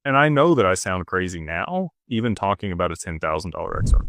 And I know that I sound crazy now, even talking about a $10,000 XR.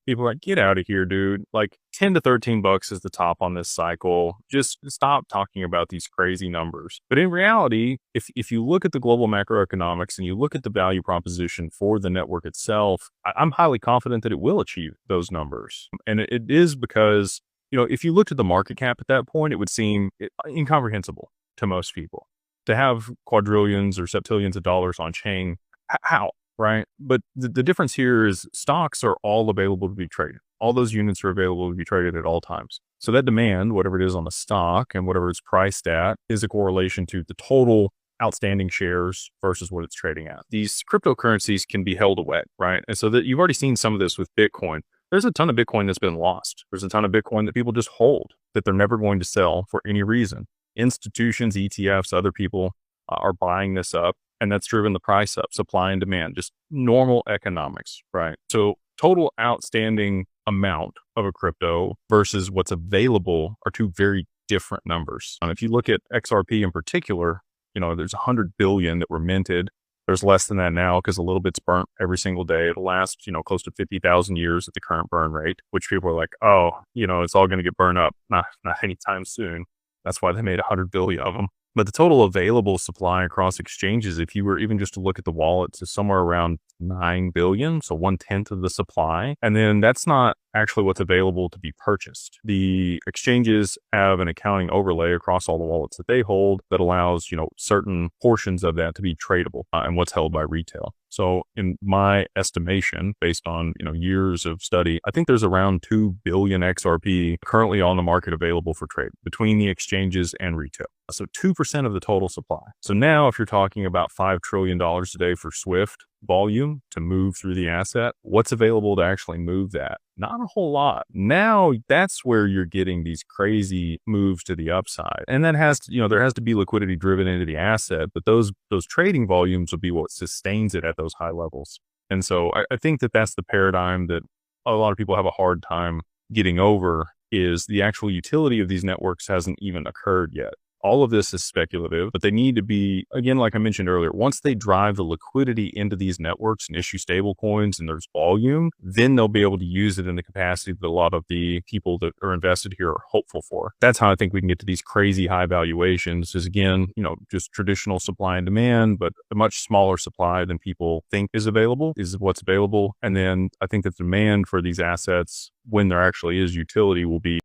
People are like, get out of here, dude. Like 10 to 13 bucks is the top on this cycle. Just stop talking about these crazy numbers. But in reality, if you look at the global macroeconomics and you look at the value proposition for the network itself, I'm highly confident that it will achieve those numbers. And it is because, if you looked at the market cap at that point, it would seem incomprehensible to most people to have quadrillions or septillions of dollars on chain. How? Right. But the difference here is stocks are all available to be traded. All those units are available to be traded at all times. So that demand, whatever it is on the stock and whatever it's priced at, is a correlation to the total outstanding shares versus what it's trading at. These cryptocurrencies can be held away, right? And so that you've already seen some of this with Bitcoin. There's a ton of Bitcoin that's been lost. There's a ton of Bitcoin that people just hold that they're never going to sell for any reason. Institutions, ETFs, other people are buying this up. And that's driven the price up, supply and demand, just normal economics, right? So total outstanding amount of a crypto versus what's available are two very different numbers. If you look at XRP in particular, there's 100 billion that were minted. There's less than that now because a little bit's burnt every single day. It'll last, close to 50,000 years at the current burn rate, which people are like, oh, it's all going to get burned up. Not anytime soon. That's why they made 100 billion of them. But the total available supply across exchanges, if you were even just to look at the wallets, is somewhere around 9 billion. So 1/10 of the supply. And then that's not actually what's available to be purchased. The exchanges have an accounting overlay across all the wallets that they hold that allows, certain portions of that to be tradable and what's held by retail. So in my estimation, based on, years of study, I think there's around 2 billion XRP currently on the market available for trade between the exchanges and retail. So 2% of the total supply. So now if you're talking about $5 trillion a day for Swift volume to move through the asset, what's available to actually move that? Not a whole lot. Now that's where you're getting these crazy moves to the upside. And that has to, there has to be liquidity driven into the asset, but those trading volumes will be what sustains it at those high levels. And so I think that that's the paradigm that a lot of people have a hard time getting over, is the actual utility of these networks hasn't even occurred yet. All of this is speculative, but they need to be, again, like I mentioned earlier, once they drive the liquidity into these networks and issue stable coins and there's volume, then they'll be able to use it in the capacity that a lot of the people that are invested here are hopeful for. That's how I think we can get to these crazy high valuations, is again, just traditional supply and demand, but a much smaller supply than people think is available is what's available. And then I think the demand for these assets, when there actually is utility, will be